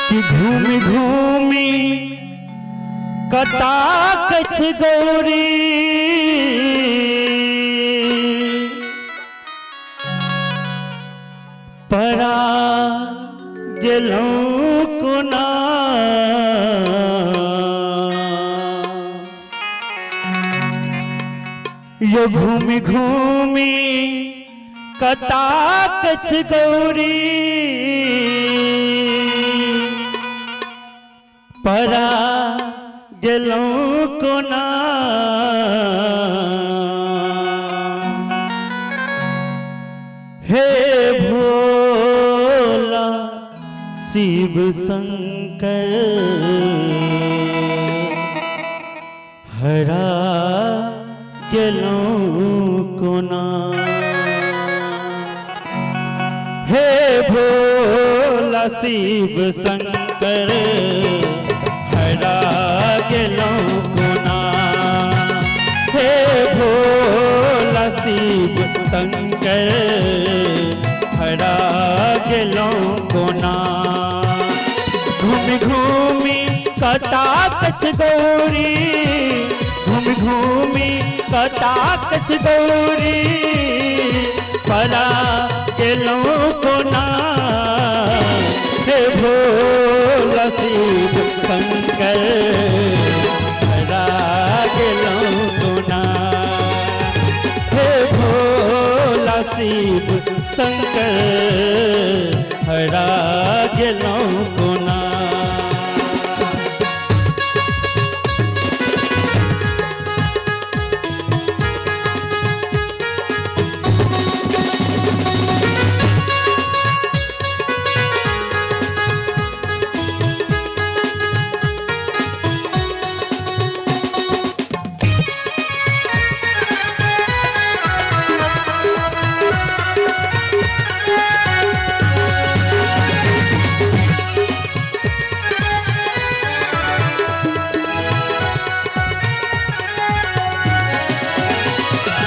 कि घूमी घूमी कता कछ गौरी परा गेलूं कोना यो घूमी घूमी कता कछ गौरी परा गेलूं कोना हे भोला शिव शंकर हरा गेलूं कोना हे भोला शिव शंकर हरा गेलूं कोना हे भोला शिव शंकर हरा गेलूं कोना घूमी घूमी कता कछ गौरी घूमी घूमी कता कछ गौरी परा गेलूं कोना हे भोला शिव शंकर हरा गेलूं कोना हे भोला शिव शंकर हरा गेलूं कोना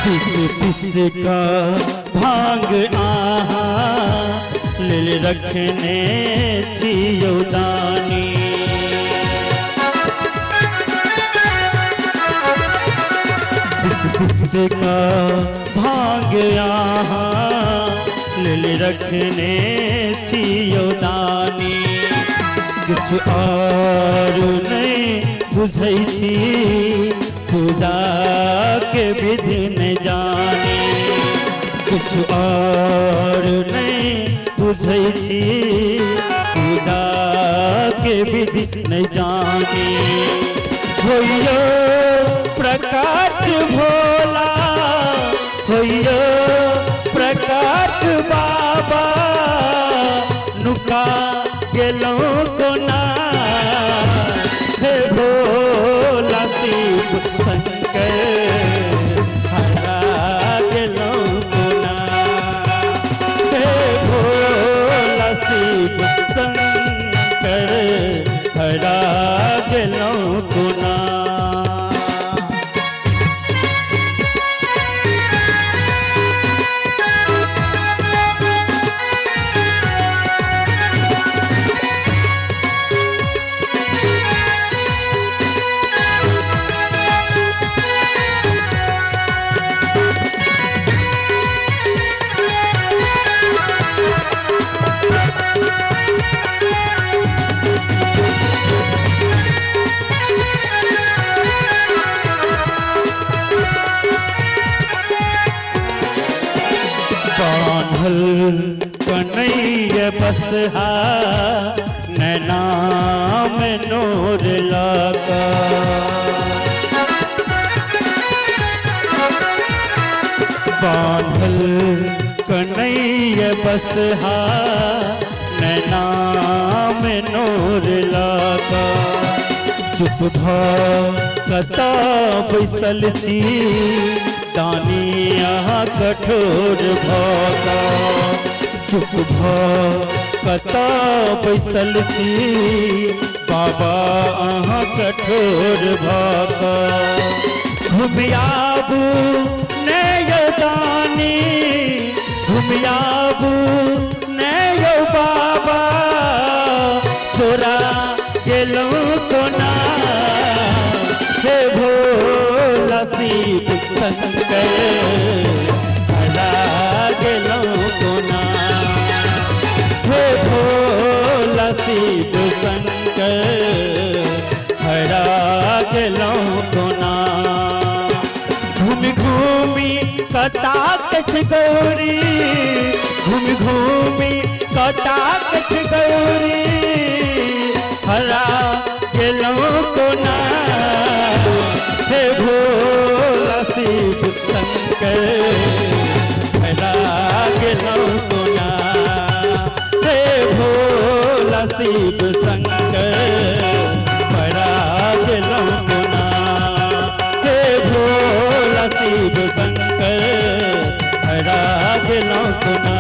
पिस का भांग आहा ले रखने छियोदानी पिस का भांग आहा ले रखने छियोदानी कुछ और नहीं बुझै छी पूजा के विधि न जानी कुछ और नहीं बुझै छी पूजा के विधि न जानी होइयो प्रकाश भोला होइयो प्रकाश बाबा नुका गेलूं कोना हे भोला शिव शंकर हरा गेलूं कोना हे भोला शिव शंकर हरा गेलूं कोना कन्हैया बसहा नैना में नूर लगा बांधल कन्हैया बसहा नैना में नूर लगा चुप भ कता बैसल छी दानिया कठोर भगा चुप भ कता बैसल छी बाबा अहाँ कठोर भगा घुमियाबू ने दानी घुमियाबू ने बाबा तोरा शिव शंकर हरा गेलौं कोना। घूमि घूमि कटाकछ गौरी, घूमि घूमि कटाकछ गौरी हरा गेलौं कोना। हे भोला शिव शंकर हरा गेलौं कोना। हे भोला शिव शंकर हरा गेलौं कोना। हे भोला शिव शंकर हरा गेलौं कोना।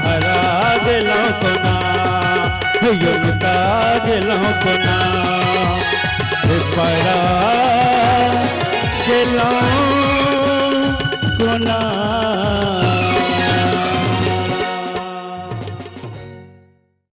हरा गेलौं कोना, योगिता गेलौं कोना। पड़ा गेलौं कोना।